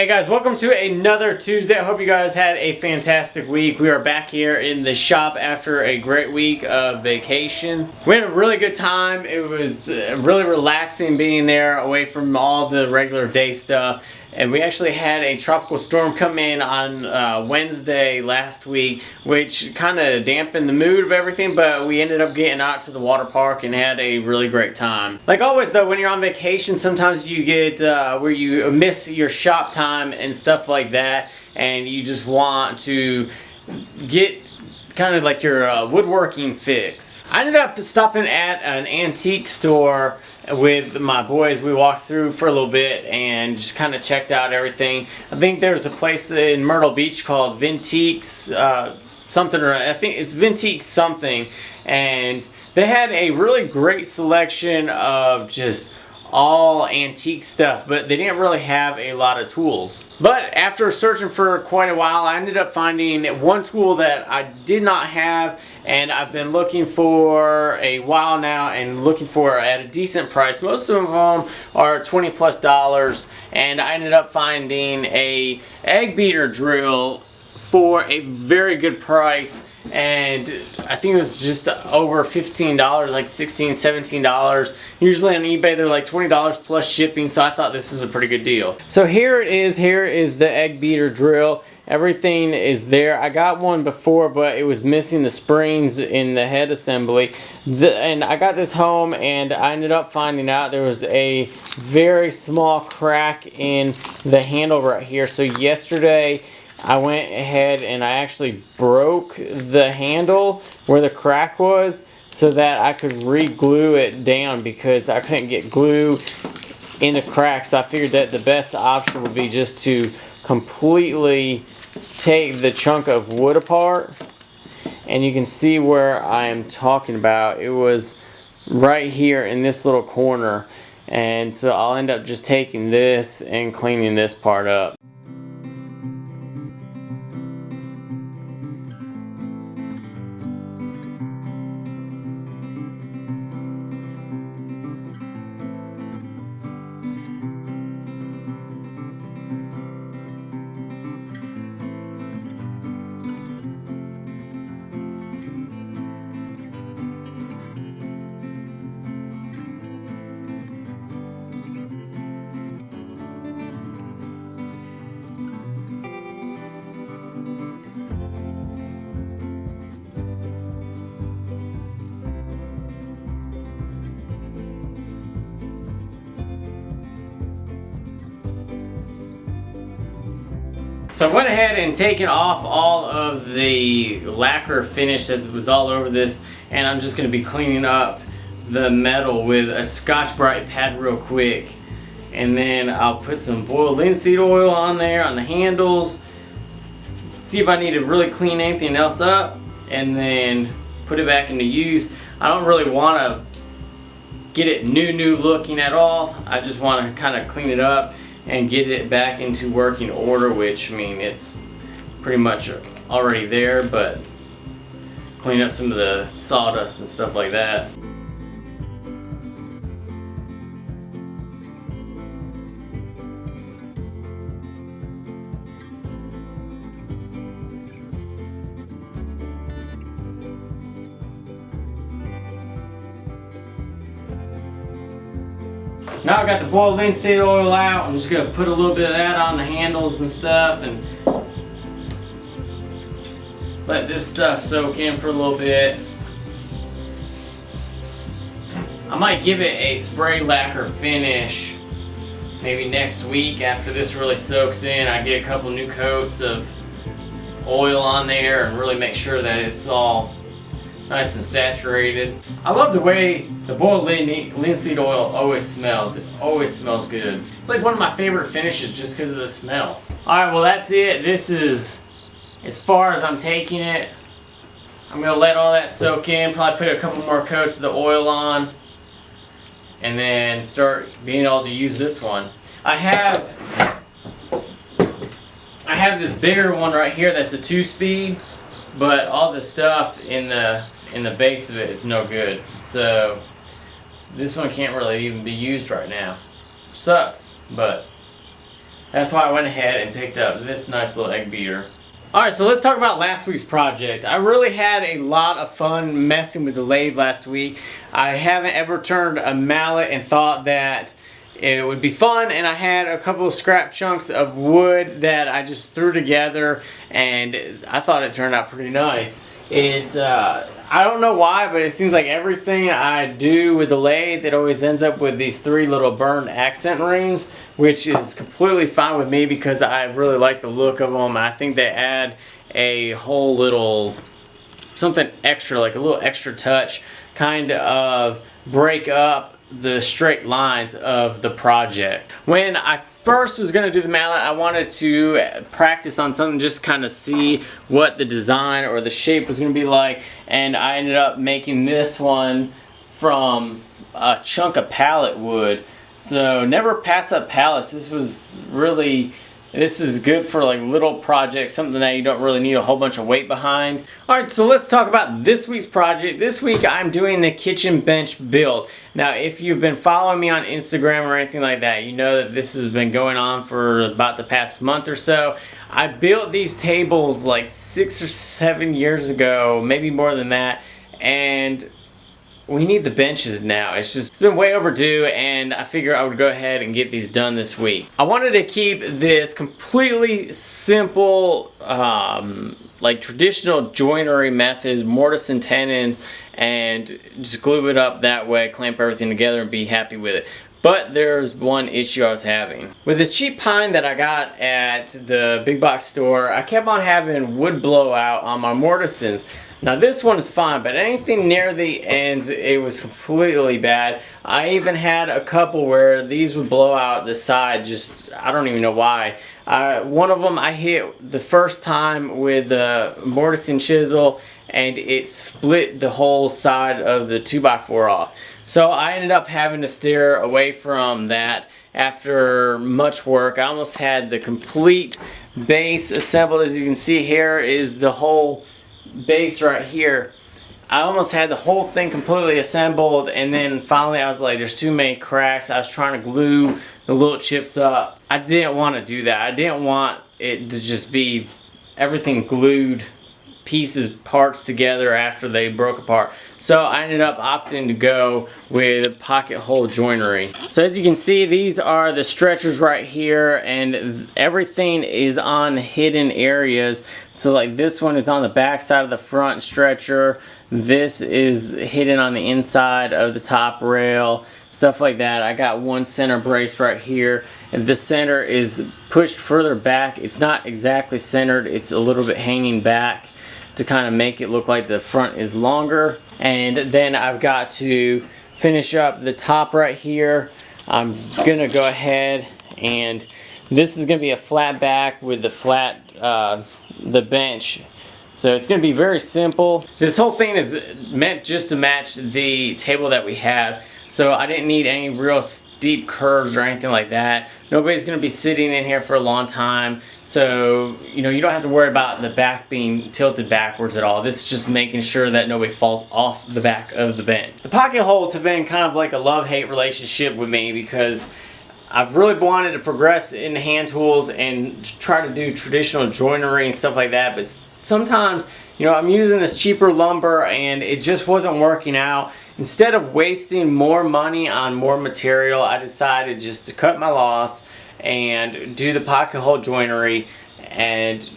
Guys, welcome to another Tuesday. I hope you guys had a fantastic week. We are back here in the shop after a great week of vacation. We had a really good time. It was really relaxing being there away from all the regular day stuff. And we actually had a tropical storm come in on Wednesday last week, which kind of dampened the mood of everything, but we ended up getting out to the water park and had a really great time. Like always though, when you're on vacation, sometimes you get where you miss your shop time and stuff like that, and you just want to get kind of like your woodworking fix. I ended up stopping at an antique store with my boys. We walked through for a little bit and just kind of checked out everything. I think there's a place in Myrtle Beach called Vintiques something, or I think it's Vintiques something, and they had a really great selection of just all antique stuff, but they didn't really have a lot of tools. But after searching for quite a while, I ended up finding one tool that I did not have, and I've been looking for a while now and looking for at a decent price. Most of them are $20+, and I ended up finding a egg beater drill for a very good price. And I think it was just over $15, like $16, $17. Usually on eBay they're like $20 plus shipping, so I thought this was a pretty good deal. So here it is. Here is the egg beater drill. Everything is there. I got one before, but it was missing the springs in the head assembly. And I got this home and I ended up finding out there was a very small crack in the handle right here. So yesterday I went ahead and I actually broke the handle where the crack was so that I could re-glue it down, because I couldn't get glue in the crack. So I figured that the best option would be just to completely take the chunk of wood apart. And you can see where I am talking about. It was right here in this little corner. And so I'll end up just taking this and cleaning this part up. So I went ahead and taken off all of the lacquer finish that was all over this, and I'm just going to be cleaning up the metal with a Scotch-Brite pad real quick. And then I'll put some boiled linseed oil on there on the handles, see if I need to really clean anything else up, and then put it back into use. I don't really want to get it new looking at all. I just want to kind of clean it up and get it back into working order, which, I mean, it's pretty much already there, but clean up some of the sawdust and stuff like that. Now I got the boiled linseed oil out. I'm just going to put a little bit of that on the handles and stuff and let this stuff soak in for a little bit. I might give it a spray lacquer finish maybe next week after this really soaks in. I get a couple new coats of oil on there and really make sure that it's all nice and saturated. I love the way the boiled linseed oil always smells. It always smells good. It's like one of my favorite finishes just because of the smell. Alright, well that's it. This is as far as I'm taking it. I'm going to let all that soak in, probably put a couple more coats of the oil on, and then start being able to use this one. I have this bigger one right here that's a 2-speed, but all the stuff in the base of it is no good. So this one can't really even be used right now. Sucks, but That's why I went ahead and picked up this nice little egg beater. Alright, so let's talk about last week's project. I really had a lot of fun messing with the lathe last week. I haven't ever turned a mallet and thought that it would be fun, and I had a couple of scrap chunks of wood that I just threw together, and I thought it turned out pretty nice. I don't know why, but it seems like everything I do with the lathe, it always ends up with these 3 little burned accent rings, which is completely fine with me because I really like the look of them. I think they add a whole little something extra, like a little extra touch, kind of break up the straight lines of the project. When I first was going to do the mallet, I wanted to practice on something, just kind of see what the design or the shape was going to be like, and I ended up making this one from a chunk of pallet wood. So never pass up pallets. This is good for like little projects, something that you don't really need a whole bunch of weight behind. Alright, so let's talk about this week's project. This week I'm doing the kitchen bench build. Now, if you've been following me on Instagram or anything like that, you know that this has been going on for about the past month or so. I built these tables like 6 or 7 years ago, maybe more than that, and we need the benches now. It's been way overdue, and I figure I would go ahead and get these done this week. I wanted to keep this completely simple, like traditional joinery methods, mortise and tenons, and just glue it up that way, clamp everything together, and be happy with it. But there's one issue I was having. With this cheap pine that I got at the big box store, I kept on having wood blowout on my mortisings. Now this one is fine, but anything near the ends, it was completely bad. I even had a couple where these would blow out the side, just, I don't even know why. One of them I hit the first time with the mortise and chisel, and it split the whole side of the 2x4 off. So I ended up having to steer away from that after much work. I almost had the complete base assembled. As you can see, here is the whole base right here. I almost had the whole thing completely assembled, and then finally I was like, there's too many cracks. I was trying to glue the little chips up. I didn't want to do that. I didn't want it to just be everything glued, pieces, parts together after they broke apart. So I ended up opting to go with pocket hole joinery. So as you can see, these are the stretchers right here, and everything is on hidden areas. So like this one is on the back side of the front stretcher. This is hidden on the inside of the top rail, stuff like that. I got one center brace right here, and the center is pushed further back. It's not exactly centered, it's a little bit hanging back to kind of make it look like the front is longer. And then I've got to finish up the top right here. I'm gonna go ahead, and this is gonna be a flat back with the flat the bench. So it's gonna be very simple. This whole thing is meant just to match the table that we have. So I didn't need any real steep curves or anything like that. Nobody's gonna be sitting in here for a long time. So, you know, you don't have to worry about the back being tilted backwards at all. This is just making sure that nobody falls off the back of the bench. The pocket holes have been kind of like a love-hate relationship with me, because I've really wanted to progress in hand tools and try to do traditional joinery and stuff like that, but sometimes, you know, I'm using this cheaper lumber and it just wasn't working out. Instead of wasting more money on more material, I decided just to cut my loss and do the pocket hole joinery and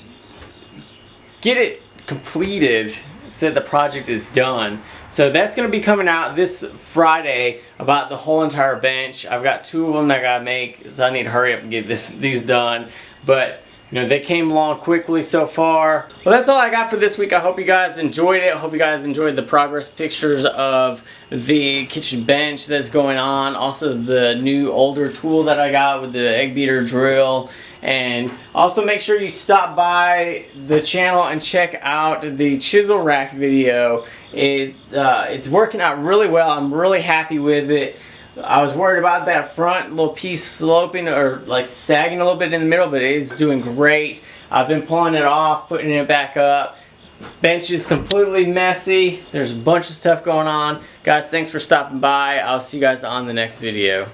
get it completed so that the project is done. So that's going to be coming out this Friday about the whole entire bench. I've got 2 of them that I gotta make, so I need to hurry up and get these done. But you know, they came along quickly so far. Well, that's all I got for this week. I hope you guys enjoyed it. I hope you guys enjoyed the progress pictures of the kitchen bench that's going on. Also the new older tool that I got with the egg beater drill. And also make sure you stop by the channel and check out the chisel rack video. It's working out really well. I'm really happy with it. I was worried about that front little piece sloping or like sagging a little bit in the middle, but it is doing great. I've been pulling it off, putting it back up. Bench is completely messy. There's a bunch of stuff going on. Guys, thanks for stopping by. I'll see you guys on the next video.